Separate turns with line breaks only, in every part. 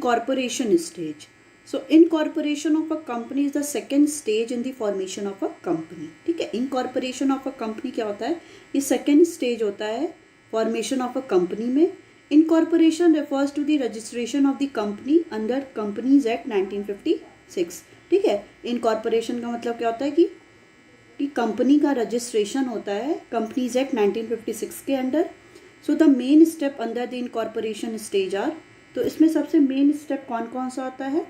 incorporation stage. So incorporation of a company is the second stage in the formation of a company. ठीक है, incorporation of a company क्या होता है, ये second stage होता है formation of a company में. Incorporation refers to the registration of the company under Companies Act 1956. ठीक है, incorporation का मतलब क्या होता है कि कंपनी का रजिस्ट्रेशन होता है कंपनीज एक्ट 1956 के under. So the main step under the incorporation stage are, तो इसमें सबसे मेन स्टेप कौन कौन सा होता है,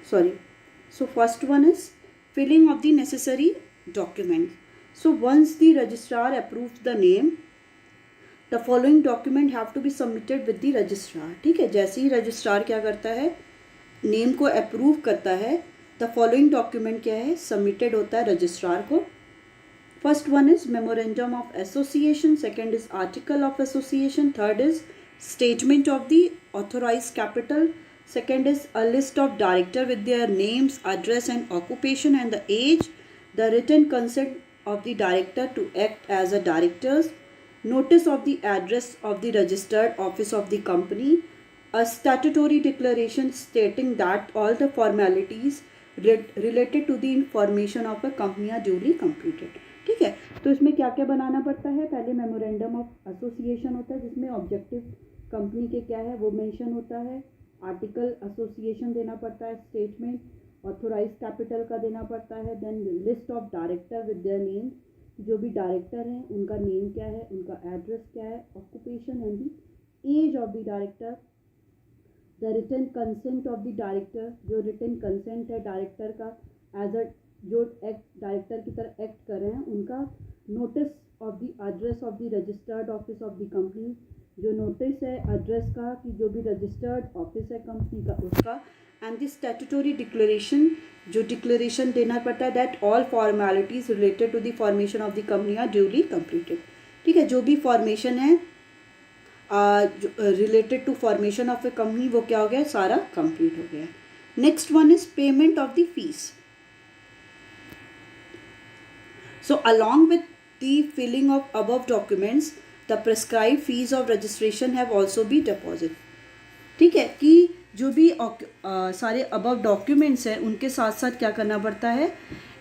so first one is filling of the necessary document. So once the registrar approve the name, the following document have to be submitted with the registrar. ठीक है, जैसे ही रजिस्ट्रार क्या करता है, नेम को अप्रूव करता है, द फॉलोइंग डॉक्यूमेंट क्या है, सबमिटेड होता है रजिस्ट्रार को. First one is memorandum of association, second is article of association, third is statement of the authorise capital, second is a list of director with their names, address and occupation and the age, the written consent of the director to act as a directors, notice of the address of the registered office of the company, a statutory declaration stating that all the formalities related to the formation of a company are duly completed. ठीक है, तो इसमें क्या क्या बनाना पड़ता है, पहले memorandum of association होता है जिसमें ऑब्जेक्टिव कंपनी के क्या है वो मेंशन होता है, आर्टिकल एसोसिएशन देना पड़ता है, स्टेटमेंट ऑथोराइज कैपिटल का देना पड़ता है, then list of director with their name, जो भी डायरेक्टर हैं उनका नेम क्या है, उनका एड्रेस क्या है, occupation and the age of the director, the written consent of the director, जो रिटन कंसेंट है डायरेक्टर का एज अ जो एक्ट डायरेक्टर की तरह एक्ट कर रहे हैं उनका, notice of the address of the registered office of the company, जो नोटिस है एड्रेस का कि जो भी रजिस्टर्ड ऑफिस है कंपनी का उसका, एंड द स्टैट्यूटरी डिक्लेरेशन, जो डिक्लेरेशन देना पड़ता है that all formalities related to the formation of the company are duly completed. ठीक है, जो भी फॉर्मेशन है related to formation of a company वो क्या हो गया, सारा कंप्लीट हो गया. Next one is payment of the fees. So along with the filling of above documents the prescribe fees of registration have also be deposit. ठीक है, कि जो भी सारे अबव डॉक्यूमेंट्स हैं उनके साथ साथ क्या करना पड़ता है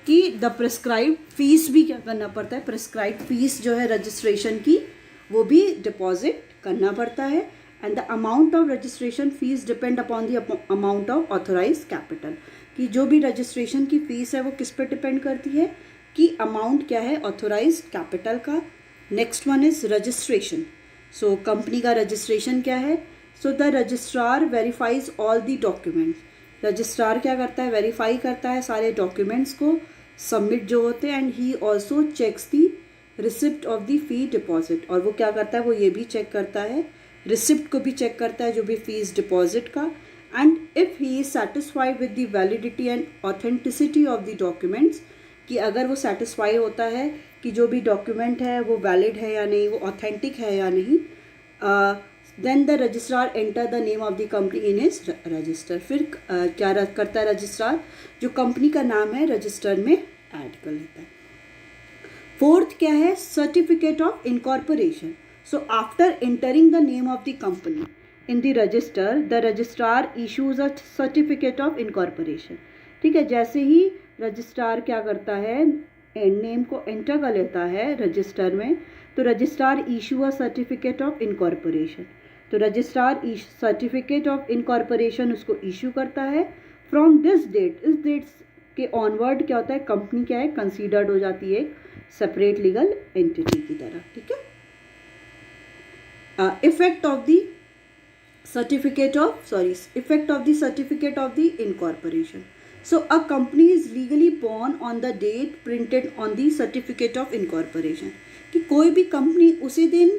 कि द प्रिस्क्राइब फीस भी क्या करना पड़ता है, प्रिस्क्राइब फीस जो है रजिस्ट्रेशन की वो भी डिपॉजिट करना पड़ता है. And the amount of registration fees depend upon the amount of authorise capital, कि जो भी रजिस्ट्रेशन की फ़ीस है वो किस पे डिपेंड करती है कि अमाउंट क्या है ऑथोराइज कैपिटल का. Next one is registration. So company का रजिस्ट्रेशन क्या है, so the registrar verifies all the documents. Registrar क्या करता है, वेरीफाई करता है सारे डॉक्यूमेंट्स को सबमिट जो होते हैं, and he also checks the receipt of the fee deposit. और वो क्या करता है, वो ये भी चेक करता है, रिसिप्ट को भी चेक करता है जो भी फीस डिपॉजिट का. And if he is satisfied with the validity and authenticity of the documents, कि अगर वो सेटिस्फाई होता है कि जो भी डॉक्यूमेंट है वो वैलिड है या नहीं, वो ऑथेंटिक है या नहीं, then the registrar enter the name of the company in his register. फिर क्या करता है रजिस्ट्रार, जो कंपनी का नाम है रजिस्टर में ऐड कर लेता है. फोर्थ क्या है, certificate of incorporation. So after entering the name of the company in the register, the registrar issues a certificate of incorporation. ठीक है, जैसे ही रजिस्ट्रार क्या करता है, नेम को एंटर कर लेता है रजिस्टर में, तो registrar issue a certificate of incorporation. तो रजिस्ट्रार सर्टिफिकेट ऑफ इनकॉर्पोरेशन उसको इशू करता है. फ्रॉम दिस डेट, इस डेट के ऑनवर्ड क्या होता है, कंपनी क्या है, कंसीडर्ड हो जाती है एक सेपरेट लीगल एंटिटी की तरह. ठीक है, effect of the certificate of the incorporation. So a company is legally born on the date printed on the certificate of incorporation. कि कोई भी कंपनी उसी दिन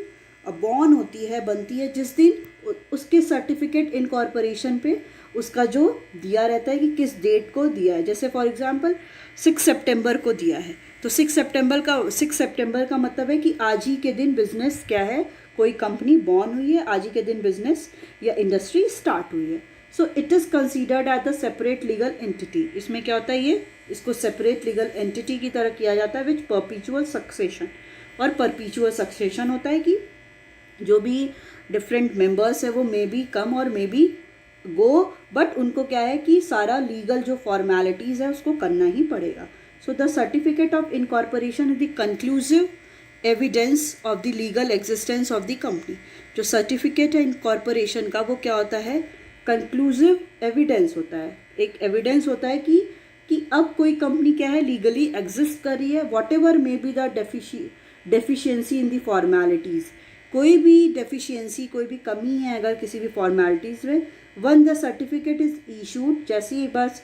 बॉर्न होती है, बनती है जिस दिन उसके सर्टिफिकेट इनकॉर्पोरेशन पे उसका जो दिया रहता है कि किस डेट को दिया है. जैसे फॉर एग्जांपल 6 सितंबर को दिया है, तो 6 सितंबर का मतलब है कि आज ही के दिन बिजनेस क्या है, कोई कंपनी बॉर्न हुई है, आज ही के दिन बिजनेस या इंडस्ट्री स्टार्ट हुई है. So it is considered as the separate legal entity. इसमें क्या होता है, ये इसको सेपरेट लीगल एंटिटी की तरह किया जाता है विच परपीचुअल सक्सेशन. और परपीचुअल सक्सेशन होता है कि जो भी डिफरेंट मेंबर्स है वो मे बी कम और मे बी गो, बट उनको क्या है कि सारा लीगल जो फॉर्मेलिटीज़ है उसको करना ही पड़ेगा. So the certificate of incorporation is the conclusive evidence of the legal existence of the company. जो सर्टिफिकेट है इनकॉर्पोरेशन का वो क्या होता है, कंक्लूसिव एविडेंस होता है. एक एविडेंस होता है कि अब कोई कंपनी क्या है, लीगली एग्जिस्ट कर रही है, what ever may be the deficiency in the formalities. कोई भी डेफिशिएंसी, कोई भी कमी है अगर किसी भी फॉर्मेलिटीज़ में, one the certificate is issued, जैसे ही बस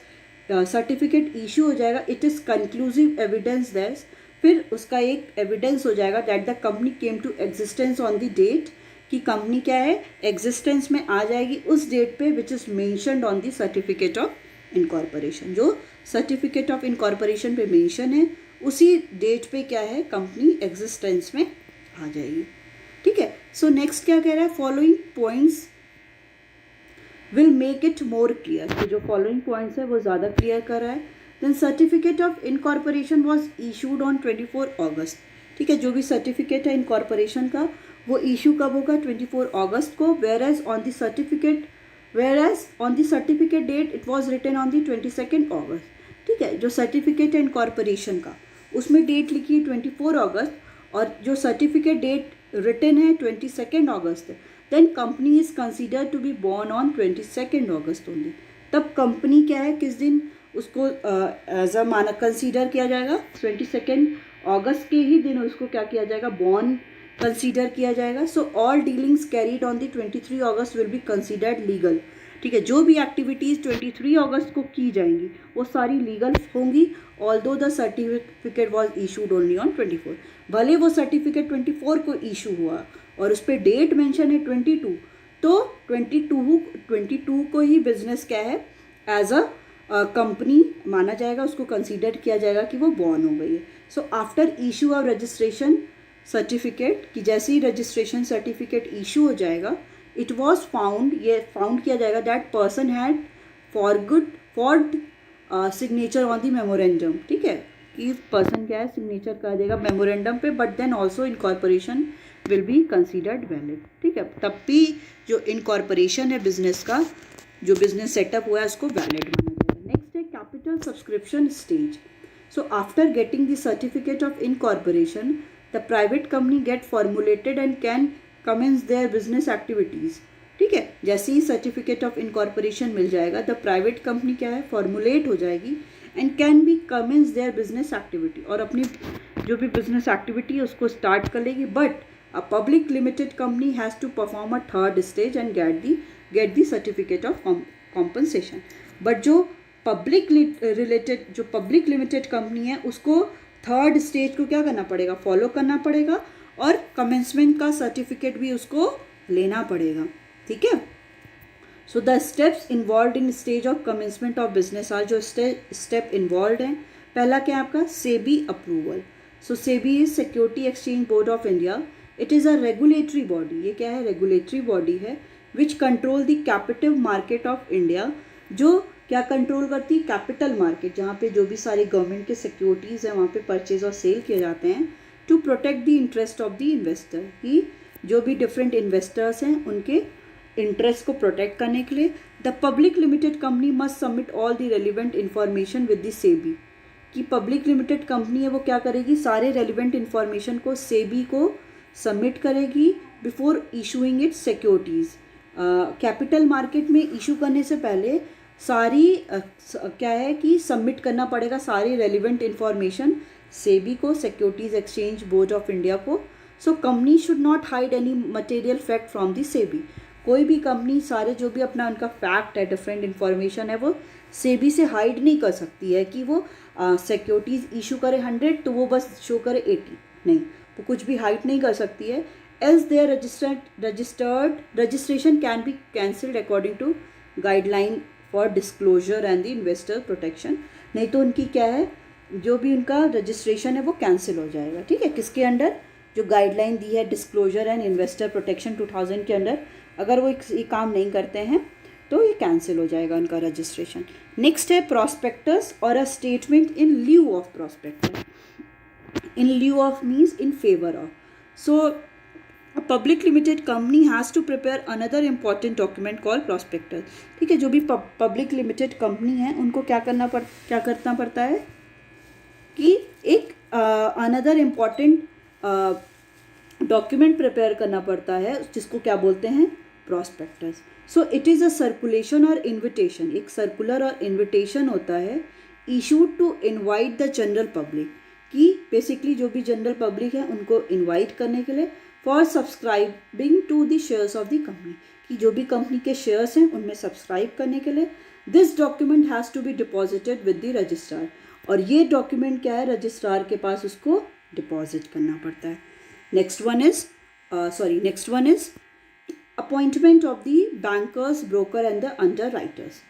सर्टिफिकेट इशू हो जाएगा, it is conclusive evidence that, फिर उसका एक एविडेंस हो जाएगा that the company came to existence on the date, कि कंपनी क्या है, एग्जिस्टेंस में आ जाएगी उस डेट पे which is mentioned on the certificate of incorporation. जो सर्टिफिकेट ऑफ इनकॉर्पोरेशन पे मेंशन है उसी डेट पे क्या है, कंपनी एग्जिस्टेंस में आ जाएगी. ठीक है. सो नेक्स्ट क्या कह रहा है, following points will make it more clear. तो जो फॉलोइंग पॉइंट्स है वो ज़्यादा क्लियर कर रहा है. Then certificate of incorporation was issued on 24 August. ठीक है. जो भी सर्टिफिकेट है इनकॉर्पोरेशन का वो इशू कब होगा, 24 अगस्त को. Where on the certificate date it was written on the 22 August. ठीक है. जो सर्टिफिकेट है इनकॉर्पोरेशन का उसमें डेट लिखी है 24 अगस्त, और जो सर्टिफिकेट डेट रिटन है 22 August, then company is consider to be born on 22 August only. तब कंपनी क्या है, किस दिन उसको एज अ माना कंसीडर किया जाएगा, 22 अगस्त के ही दिन उसको क्या किया जाएगा, बॉर्न कंसीडर किया जाएगा. So all dealings carried on the 23 August will be considered legal. ठीक है. जो भी एक्टिविटीज़ 23 अगस्त को की जाएंगी वो सारी लीगल होंगी, although the certificate was issued only on 24. भले वो सर्टिफिकेट 24 को इशू हुआ और उस पर डेट मेंशन है 22, तो 22 को ही बिजनेस क्या है, एज अ कंपनी माना जाएगा, उसको कंसीडर किया जाएगा कि वो बॉर्न हो गई है. So after issue of registration certificate, कि जैसे ही रजिस्ट्रेशन सर्टिफिकेट इशू हो जाएगा, इट वॉज फाउंड, ये फाउंड किया जाएगा that person had forged signature on the memorandum. ठीक है. कि पर्सन क्या है, सिग्नेचर कर देगा मेमोरेंडम पे, but then also incorporation will be considered valid. ठीक है. तब भी जो इनकॉर्पोरेशन है बिजनेस का, जो बिजनेस सेटअप हुआ है, उसको वैलिड माना जाएगा. नेक्स्ट है capital subscription stage. So after getting the certificate of incorporation, the private company get formulated and can commence their business activities. ठीक है. जैसे ही सर्टिफिकेट ऑफ इनकॉर्पोरेशन मिल जाएगा, द प्राइवेट कंपनी क्या है, फॉर्मुलेट हो जाएगी and can be commence their business activity, और अपनी जो भी बिजनेस एक्टिविटी है उसको स्टार्ट कर लेगी. But a public limited company has to perform a third stage and get the certificate of compensation. But जो पब्लिक लिमिटेड कंपनी है उसको थर्ड स्टेज को क्या करना पड़ेगा, फॉलो करना पड़ेगा, और कमेंसमेंट का सर्टिफिकेट भी उसको लेना पड़ेगा. ठीक है. So the steps involve in stage of commencement of business are, जो स्टेप इन्वॉल्व हैं, पहला क्या आपका, SEBI approval. So SEBI is security exchange board of India. It is a regulatory body. ये क्या है, रेगुलेटरी बॉडी है which control the capital market of India. जो क्या कंट्रोल करती है, कैपिटल मार्केट, जहाँ पे जो भी सारी गवर्नमेंट के सिक्योरिटीज़ हैं वहाँ पे परचेज और सेल किए जाते हैं, to protect the interest of the investor. कि जो भी डिफरेंट इन्वेस्टर्स हैं उनके इंटरेस्ट को प्रोटेक्ट करने के लिए the public limited company must submit all the relevant information with the SEBI. कि पब्लिक लिमिटेड कंपनी है वो क्या करेगी, सारे रेलिवेंट इन्फॉर्मेशन को सेबी को सबमिट करेगी before issuing it's securities. Capital market में इशू करने से पहले सारी क्या है कि सबमिट करना पड़ेगा सारी रेलिवेंट इन्फॉर्मेशन सेबी को, securities exchange board of India को. So company should not hide any material fact from the SEBI. कोई भी कंपनी सारे जो भी अपना उनका फैक्ट है, डिफरेंट इन्फॉर्मेशन है, वो सेबी से हाइड नहीं कर सकती है कि वो सिक्योरिटीज़ इशू करे 100 तो वो बस शो करे 80. नहीं, वो कुछ भी हाइड नहीं कर सकती है. Else their registration can be cancelled according to guideline for disclosure and the investor protection. नहीं तो उनकी क्या है, जो भी उनका रजिस्ट्रेशन है वो कैंसिल हो जाएगा. ठीक है. किसके अंडर, जो गाइडलाइन दी है डिस्क्लोजर एंड इन्वेस्टर प्रोटेक्शन 2000 के अंडर, अगर वो ये काम नहीं करते हैं तो ये कैंसिल हो जाएगा उनका रजिस्ट्रेशन. नेक्स्ट है प्रॉस्पेक्टस और a statement in lieu of prospectus. In lieu of means in favour of. So A public limited company has to prepare another important document called prospectus. ठीक है, जो भी पब्लिक लिमिटेड कंपनी है उनको क्या करना पड़ता है कि एक अनदर इम्पॉर्टेंट डॉक्यूमेंट प्रिपेयर करना पड़ता है जिसको क्या बोलते हैं, prospectus. So it is a circulation और इन्विटेशन, एक सर्कुलर और इन्विटेशन होता है issued to invite the general public, कि बेसिकली जो भी जनरल पब्लिक है उनको इनवाइट करने के लिए for subscribing to the shares of the company, कि जो भी कंपनी के शेयर्स हैं उनमें सब्सक्राइब करने के लिए. This document has to be deposited with the registrar, और ये डॉक्यूमेंट क्या है, रजिस्ट्रार के पास उसको डिपॉजिट करना पड़ता है. Next one is appointment of the bankers, broker and the underwriters.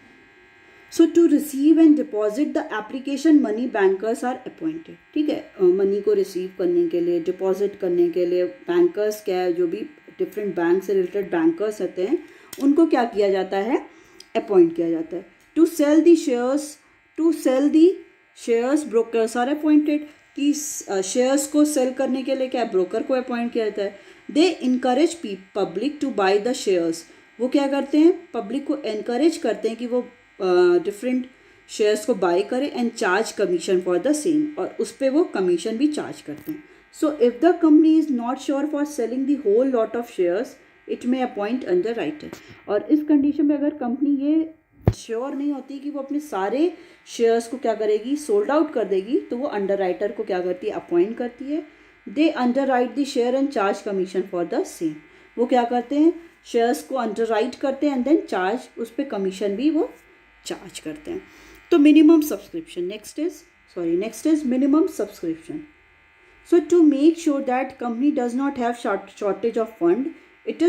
So to receive and deposit the application money bankers are appointed. ठीक है, मनी को रिसीव करने के लिए, डिपॉजिट करने के लिए बैंकर्स क्या है, जो भी डिफरेंट बैंक से रिलेटेड बैंकर्स होते हैं उनको क्या किया जाता है, अपॉइंट किया जाता है. To sell the shares brokers are appointed, कि शेयर्स को सेल करने के लिए क्या ब्रोकर को अपॉइंट किया जाता है. They encourage public to buy the shares, वो क्या करते हैं, पब्लिक को इनकरेज करते हैं कि वो डिफरेंट शेयर्स को बाय करें and charge commission for the same, और उस पर वो कमीशन भी चार्ज करते हैं. So if the company is not sure for selling the whole lot of shares it may appoint underwriter. और इस कंडीशन में अगर कंपनी ये श्योर नहीं होती कि वो अपने सारे शेयर्स को क्या करेगी, सोल्ड आउट कर देगी, तो वो अंडरराइटर को क्या करती है, अपॉइंट करती है. They underwrite the share and charge commission for the same, वो क्या करते हैं, शेयर्स को अंडरराइट करते हैं एंड देन चार्ज, उस पर कमीशन भी वो चार्ज करते हैं. तो minimum subscription, next is minimum subscription. So to make sure that company does not have shortage of fund, it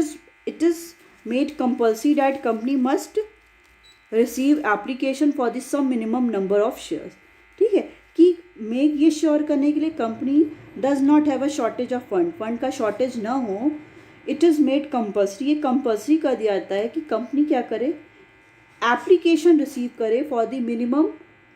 is made compulsory that company must receive application for the some minimum number of shares. ठीक है, कि make ये sure करने के लिए company does not have a shortage of fund का shortage ना हो, इट इज़ मेड कंपल्सरी, ये कंपल्सरी कर दिया जाता है कि कंपनी क्या करे, एप्लीकेशन रिसीव करे for the minimum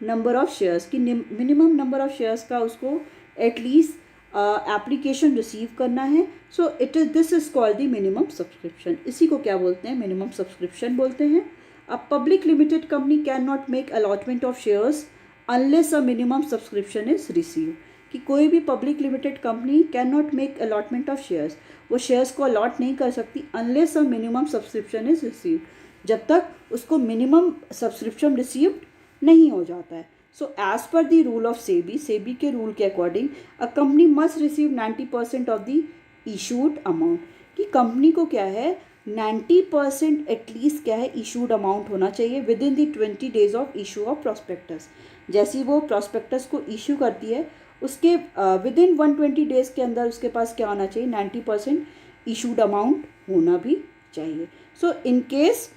number of shares, कि मिनिमम नंबर ऑफ शेयर्स का उसको एटलीस्ट एप्लीकेशन रिसीव करना है. So this is called the minimum subscription. इसी को क्या बोलते हैं, मिनिमम सब्सक्रिप्शन बोलते हैं. A public limited company cannot make allotment of shares unless a minimum subscription is received. कि कोई भी public limited company can not make allotment of shares, वो शेयर्स को अलॉट नहीं कर सकती unless a minimum subscription is received, जब तक उसको मिनिमम सब्सक्रिप्शन रिसीव्ड नहीं हो जाता है. So as per the rule of SEBI के रूल के according a company must receive 90% of the issued amount, कि कंपनी को क्या है 90% एटलीस्ट क्या है इशूड अमाउंट होना चाहिए with in the 20 days of issue of prospectus. जैसे ही वो प्रॉस्पेक्टस को इशू करती है उसके विद इन 120 days के अंदर उसके पास क्या होना चाहिए, 90% इशूड अमाउंट होना भी चाहिए. So in case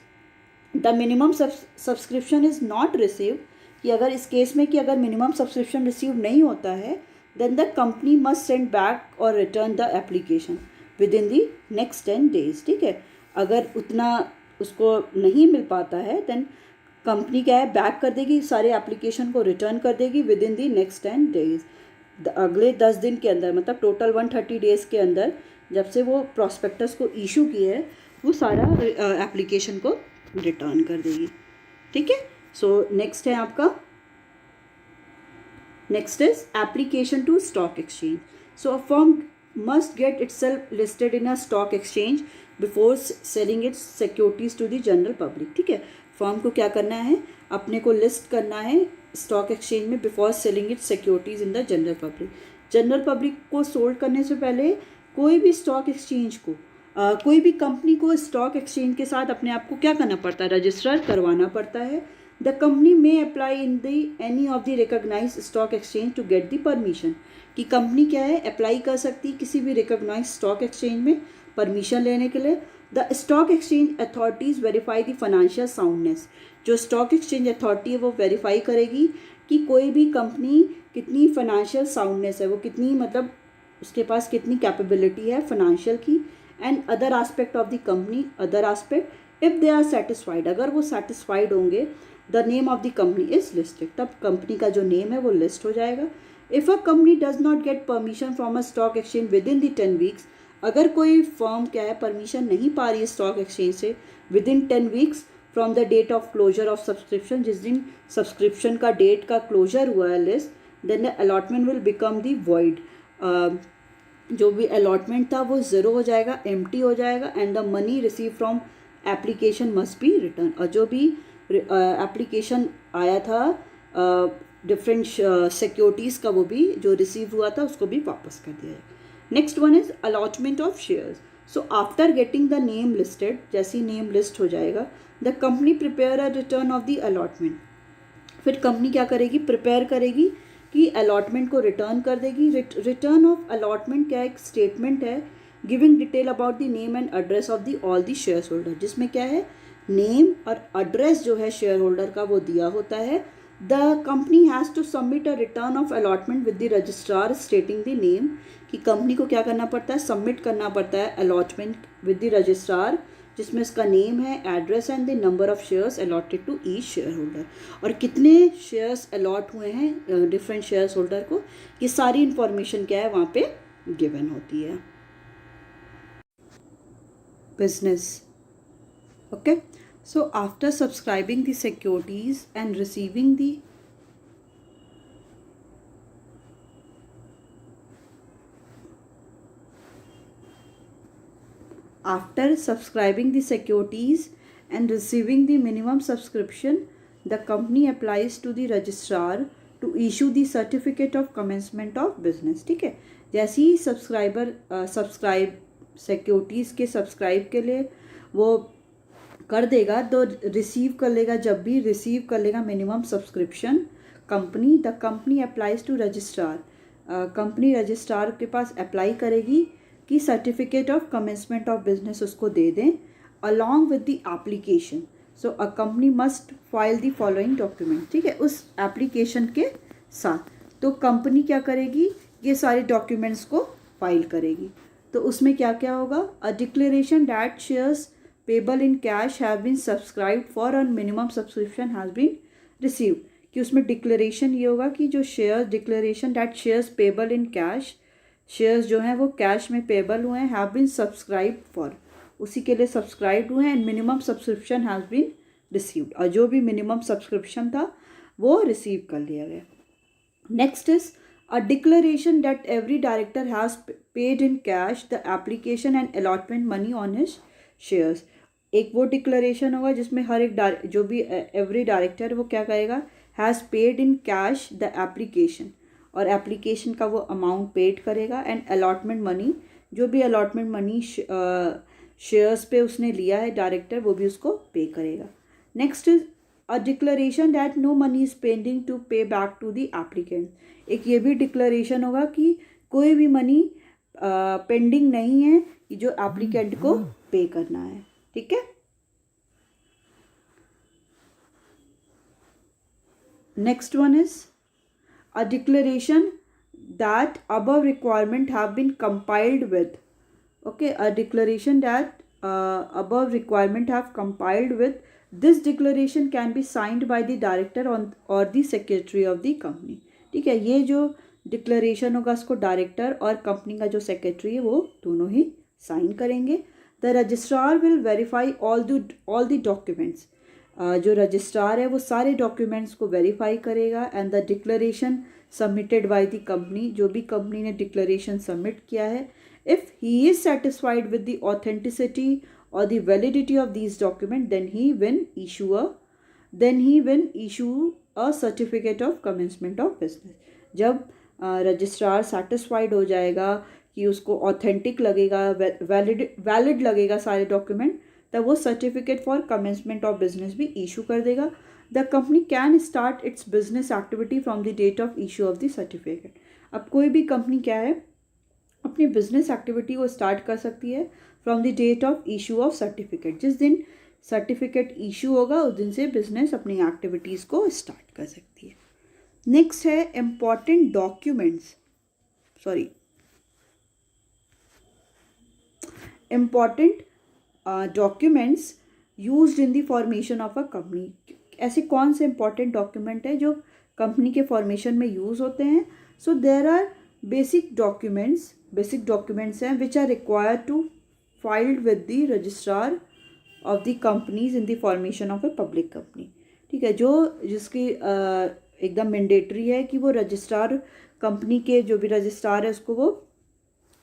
the minimum subscription is not receive, कि अगर इस केस में कि अगर मिनिमम सब्सक्रिप्शन रिसीव नहीं होता है then the company must send back or return the application within the next 10 days. ठीक है, अगर उतना उसको नहीं मिल पाता है देन कंपनी क्या है, बैक कर देगी, सारे एप्लीकेशन को रिटर्न कर देगी with in the next 10 days. अगले 10 दिन के अंदर, मतलब टोटल 130 days के अंदर जब से वो प्रॉस्पेक्टस को इशू किए है वो सारा एप्लीकेशन को रिटर्न कर देगी. ठीक है, सो नेक्स्ट है आपका, next is application to stock exchange. So a firm must get itself listed in a stock exchange before selling its securities to the general public. ठीक है, फर्म को क्या करना है, अपने को लिस्ट करना है स्टॉक एक्सचेंज में before selling it's securities in the general public. General public को सोल्ड करने से पहले कोई भी स्टॉक एक्सचेंज को कोई भी कंपनी को स्टॉक एक्सचेंज के साथ अपने आप को क्या करना पड़ता है, रजिस्टर करवाना पड़ता है. The company may apply in the any of the recognised stock exchange to get the permission, कि कंपनी क्या है अप्लाई कर सकती है किसी भी रिकॉग्नाइज्ड स्टॉक एक्सचेंज में परमिशन लेने के लिए. The stock exchange authorities verify the financial soundness, जो स्टॉक एक्सचेंज अथॉरिटी है वो वेरीफाई करेगी कि कोई भी कंपनी कितनी फाइनेंशियल साउंडनेस है, वो कितनी मतलब उसके पास कितनी कैपेबिलिटी है फाइनेंशियल की, and other aspect of the company, other aspect if they are satisfied, अगर वो सेटिस्फाइड होंगे the name of the company is listed, तब कंपनी का जो नेम है वो लिस्ट हो जाएगा. If a company does not get permission from a stock exchange within the 10 weeks, अगर कोई फर्म क्या है परमिशन नहीं पा रही है स्टॉक एक्सचेंज से within 10 weeks from the date of closure of subscription, जिस दिन सब्सक्रिप्शन का डेट का क्लोजर हुआ है list, then the allotment will become the void. जो भी अलॉटमेंट था वो ज़ीरो हो जाएगा, एम्प्टी हो जाएगा, and the money receive from application must be return. और जो भी एप्लीकेशन आया था डिफरेंट सिक्योरिटीज़ का वो भी जो रिसीव हुआ था उसको भी वापस कर दिया जाए। Next one is allotment of shares. So after getting the name listed, जैसे ही नेम लिस्ट हो जाएगा, the company prepare a return of the allotment. फिर कंपनी क्या करेगी, प्रिपेयर करेगी कि अलॉटमेंट को रिटर्न कर देगी। रिटर्न ऑफ अलॉटमेंट क्या एक स्टेटमेंट है giving detail about the name and address of the all the share holder, जिसमें क्या है नेम और एड्रेस जो है शेयर होल्डर का वो दिया होता है। The company has to submit a return of allotment with the registrar stating the name, कि कंपनी को क्या करना पड़ता है, सबमिट करना पड़ता है अलॉटमेंट विद द रजिस्ट्रार, जिसमें इसका नेम है, address and the number of shares allotted to each share holder, और कितने शेयर्स अलॉट हुए हैं डिफरेंट शेयर होल्डर को, ये सारी इंफॉर्मेशन क्या है वहाँ पे गिवन होती है। Business, okay, so after subscribing the securities and receiving the minimum subscription, the company applies to the registrar to issue the certificate of commencement of business। ठीक है, जैसे ही सब्सक्राइब सिक्योरिटीज़ के सब्सक्राइब के लिए वो कर देगा तो रिसीव कर लेगा, जब भी रिसीव कर लेगा minimum subscription company, the company applies to registrar, company registrar के पास अप्लाई करेगी कि certificate of commencement of business उसको दे दें along with the application. So a company must file the following document. ठीक है, उस एप्लीकेशन के साथ तो कंपनी क्या करेगी, ये सारे डॉक्यूमेंट्स को फाइल करेगी। तो उसमें क्या क्या होगा, a declaration that shares payable in cash have been subscribe for on minimum subscription has been receive, कि उसमें डिक्लेरेशन ये होगा कि जो shares, declaration that shares payable in cash, shares जो हैं वो कैश में पेबल हुए हैं, हैव बीन सब्सक्राइब फॉर, उसी के लिए सब्सक्राइब हुए हैं, and minimum subscription has been received, और जो भी मिनिमम सब्सक्रिप्शन था वो रिसीव कर लिया गया। Next is a declaration that every director has paid in cash the application and allotment money on his shares. एक वो डिक्लेरेशन होगा जिसमें हर एक जो भी एवरी डायरेक्टर वो क्या करेगा, has paid in cash the application, और एप्लीकेशन का वो अमाउंट पेड करेगा, एंड अलॉटमेंट मनी, जो भी अलॉटमेंट मनी शेयर्स पे उसने लिया है डायरेक्टर वो भी उसको पे करेगा। Next is a declaration that no money is pending to pay back to the applicant. एक ये भी डिक्लेरेशन होगा कि कोई भी मनी पेंडिंग नहीं है कि जो एप्लीकेंट को पे करना है। ठीक है, next one is a declaration that above requirement have been compiled with, okay, a declaration that above requirement have compiled with, this declaration can be signed by the director on or the secretary of the company। ठीक है, ये जो declaration होगा उसको director और company का जो secretary है वो दोनों ही साइन करेंगे। The registrar will verify all the documents, जो रजिस्ट्रार है वो सारे डॉक्यूमेंट्स को वेरीफाई करेगा, and the declaration submitted by the company, जो भी कंपनी ने डिक्लेरेशन सबमिट किया है, if he is satisfied with the authenticity और the validity of these document, then he will issue a certificate of commencement of business. जब registrar satisfied हो जाएगा कि उसको ऑथेंटिक लगेगा, वैलिड लगेगा सारे डॉक्यूमेंट, तब वो certificate for commencement of business भी इशू कर देगा। The company can start its business activity from the date of issue of the certificate. अब कोई भी कंपनी क्या है अपनी बिजनेस एक्टिविटी को स्टार्ट कर सकती है from the date of issue of certificate. जिस दिन सर्टिफिकेट इशू होगा उस दिन से बिजनेस अपनी एक्टिविटीज़ को स्टार्ट कर सकती है। नेक्स्ट है important documents, important documents used in the formation of a company. ऐसे कौन से इंपॉर्टेंट डॉक्यूमेंट है जो कंपनी के फॉर्मेशन में यूज़ होते हैं? So there are basic documents हैं which are required to filed with the registrar of the companies in the formation of a public company. ठीक है, जिसकी एकदम मैंडेटरी है कि वो रजिस्ट्रार कंपनी के जो भी रजिस्ट्रार है उसको वो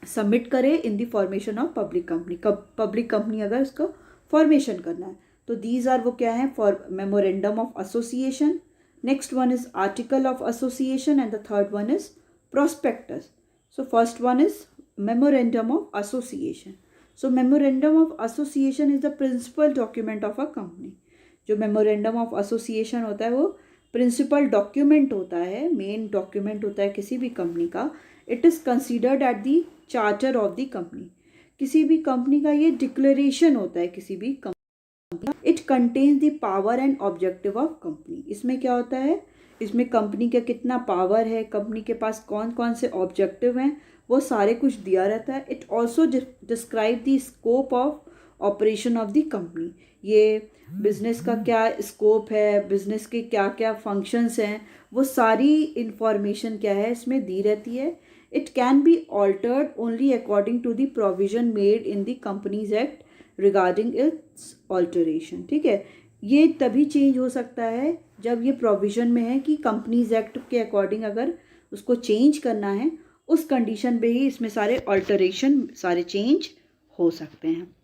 सबमिट करे इन the formation of public company. Public company अगर उसको फॉर्मेशन करना है तो दीज आर वो क्या है, for memorandum of association, next one is article of association and the third one is prospectus. So first one is memorandum of association. So memorandum of association is the principal document of a company. जो memorandum of association होता है वो principal document होता है, main document होता है किसी भी कंपनी का। It is considered at the charter of the company. किसी भी कंपनी का ये डिक्लेरेशन होता है किसी भी company. It contains the power and objective of company. इसमें क्या होता है, इसमें कंपनी का कितना पावर है, कंपनी के पास कौन कौन से ऑब्जेक्टिव हैं, वो सारे कुछ दिया रहता है। It also describe the scope of operation of the company. ये बिजनेस का क्या स्कोप है, बिजनेस के क्या क्या फंक्शंस हैं, वो सारी इंफॉर्मेशन क्या है इसमें दी रहती है। It can be altered only according to the provision made in the Companies Act regarding its alteration. ठीक है, ये तभी चेंज हो सकता है जब ये प्रोविजन में है कि कंपनीज एक्ट के अकॉर्डिंग अगर उसको चेंज करना है, उस कंडीशन पे ही इसमें सारे ऑल्टरेशन, सारे चेंज हो सकते हैं।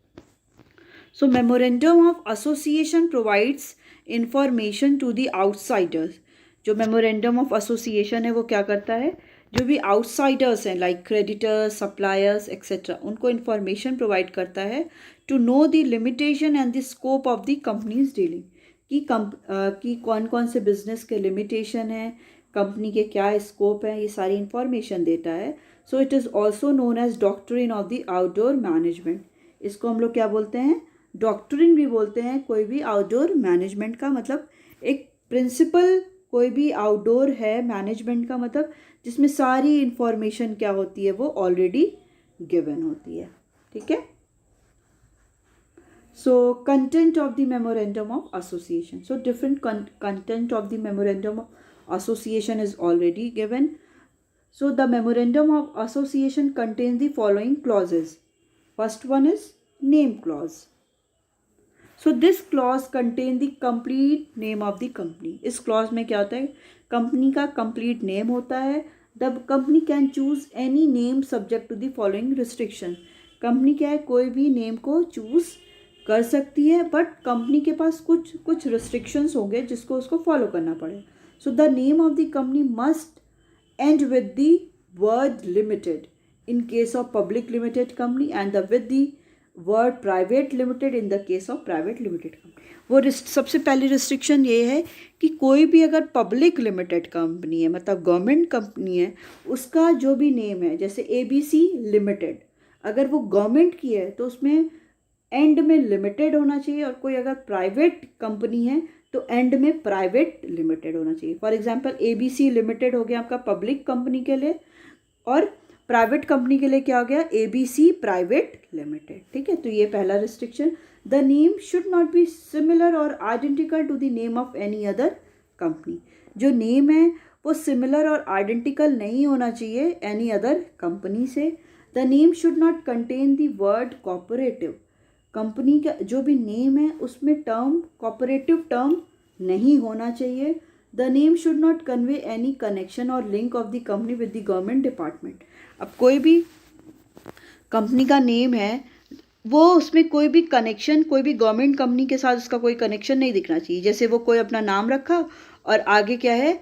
So memorandum of association provides information to the outsiders. जो मेमोरेंडम ऑफ एसोसिएशन है वो क्या करता है, जो भी आउटसाइडर्स हैं लाइक क्रेडिटर्स, सप्लायर्स एक्सेट्रा, उनको इन्फॉर्मेशन प्रोवाइड करता है to know the limitation and the scope of the companies dealing, कि कौन कौन से बिजनेस के लिमिटेशन हैं, कंपनी के क्या स्कोप है, ये सारी इंफॉर्मेशन देता है। So it is also known as doctrine of the outdoor management. इसको हम लोग क्या बोलते हैं, डॉक्ट्रिन भी बोलते हैं। कोई भी आउटडोर मैनेजमेंट का मतलब एक प्रिंसिपल, कोई भी आउटडोर है मैनेजमेंट का मतलब जिसमें सारी इंफॉर्मेशन क्या होती है वो ऑलरेडी गिवन होती है। ठीक है, so content of the memorandum of association. So different content of the memorandum of association is already given. So the memorandum of association contains the following clauses. First one is name clause. So this clause contain the complete name of the company. इस clause में क्या होता है, company का complete name होता है। The company can choose any name subject to the following restriction. Company क्या है, कोई भी नेम को चूज कर सकती है, बट कंपनी के पास कुछ रिस्ट्रिक्शंस होंगे जिसको उसको फॉलो करना पड़ेगा। So the name of the company must and with the word limited in case of public limited company and the with the word private limited in the case of private limited company. वो सबसे पहली restriction ये है कि कोई भी अगर public limited company है, मतलब गवर्नमेंट कंपनी है, उसका जो भी नेम है, जैसे ABC लिमिटेड, अगर वो गवर्नमेंट की है तो उसमें एंड में लिमिटेड होना चाहिए, और कोई अगर प्राइवेट कंपनी है तो एंड में प्राइवेट लिमिटेड होना चाहिए। फॉर एग्जांपल ABC लिमिटेड हो गया आपका पब्लिक कंपनी के लिए, और प्राइवेट कंपनी के लिए क्या हो गया, ABC प्राइवेट लिमिटेड। ठीक है, तो ये पहला restriction. The name should not be similar और identical to the name of any other company. जो नेम है वो सिमिलर और आइडेंटिकल नहीं होना चाहिए एनी अदर कंपनी से। The name should not contain the word cooperative. Company का जो भी नेम है उसमें टर्म, कॉपरेटिव टर्म नहीं होना चाहिए। The name should not convey any connection or link of the company with the government department. अब कोई भी कंपनी का नेम है, वो उसमें कोई भी कनेक्शन, कोई भी गवर्नमेंट कंपनी के साथ उसका कोई कनेक्शन नहीं दिखना चाहिए। जैसे वो कोई अपना नाम रखा और आगे क्या है,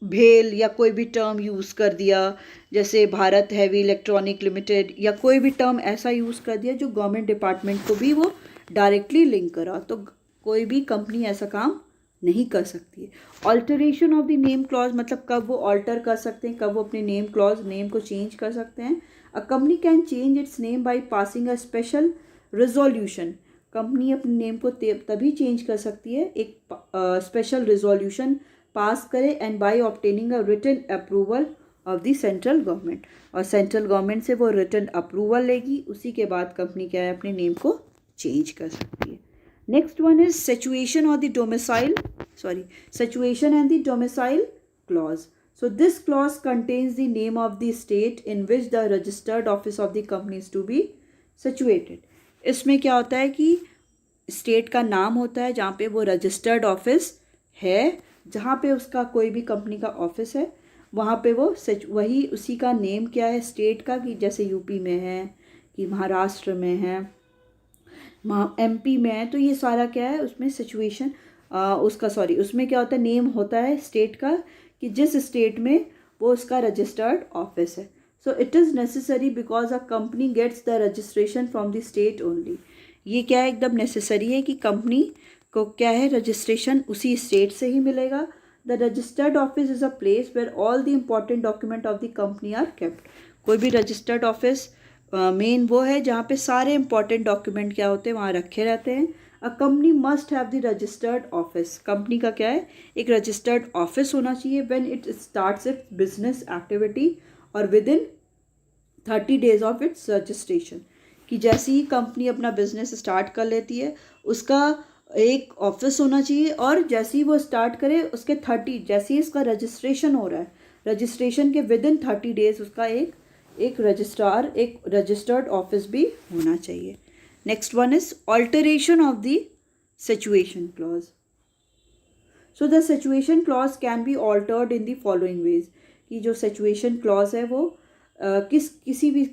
भेल या कोई भी टर्म यूज़ कर दिया, जैसे भारत हैवी इलेक्ट्रॉनिक लिमिटेड, या कोई भी टर्म ऐसा यूज़ कर दिया जो गवर्नमेंट डिपार्टमेंट को भी वो डायरेक्टली लिंक करा, तो कोई भी कंपनी ऐसा काम नहीं कर सकती है। Alteration of the name clause मतलब कब वो ऑल्टर कर सकते हैं, कब वो अपने नेम क्लॉज, नेम को चेंज कर सकते हैं। A company can change it's name by passing a special resolution. Company अपने नेम को तभी चेंज कर सकती है एक स्पेशल रिजोल्यूशन पास करे, and by obtaining a written approval of the central government. और सेंट्रल गवर्नमेंट से वो रिटन अप्रूवल लेगी, उसी के बाद कंपनी क्या है अपने नेम को चेंज कर सकती है। नेक्स्ट वन इज सिचुएशन और the domicile, situation and the domicile clause. So this clause contains the name of the state in which the registered office of the company is to be situated. इसमें क्या होता है कि state का नाम होता है जहाँ पे वो रजिस्टर्ड ऑफिस है, जहाँ पे उसका कोई भी कंपनी का ऑफिस है वहाँ पे वो वही उसी का नेम क्या है स्टेट का, कि जैसे यूपी में है, कि महाराष्ट्र में है, एमपी में है, तो ये सारा क्या है उसमें सिचुएशन उसका सॉरी उसमें क्या होता है नेम होता है स्टेट का, कि जिस स्टेट में वो उसका रजिस्टर्ड ऑफिस है. So it is necessary because a company gets the registration from the state only. ये क्या है एकदम नेसेसरी है कि कंपनी को क्या है रजिस्ट्रेशन उसी स्टेट से ही मिलेगा. The registered office is a place where all the important document of the company are kept. कोई भी रजिस्टर्ड ऑफिस मेन वो है जहाँ पे सारे इंपॉर्टेंट डॉक्यूमेंट क्या होते हैं वहाँ रखे रहते हैं. A company must have the registered office. Company का क्या है एक रजिस्टर्ड ऑफिस होना चाहिए when it starts its business activity or within 30 days of its registration. कि जैसे ही कंपनी अपना बिजनेस स्टार्ट कर लेती है उसका एक ऑफिस होना चाहिए, और जैसे ही वो स्टार्ट करे उसके 30 जैसे ही इसका रजिस्ट्रेशन हो रहा है रजिस्ट्रेशन के विद इन 30 डेज उसका एक रजिस्टर्ड ऑफिस भी होना चाहिए. Next one is alteration of the situation clause. So the situation clause can be altered in the following veg. कि जो सिचुएशन क्लॉज है वो किसी भी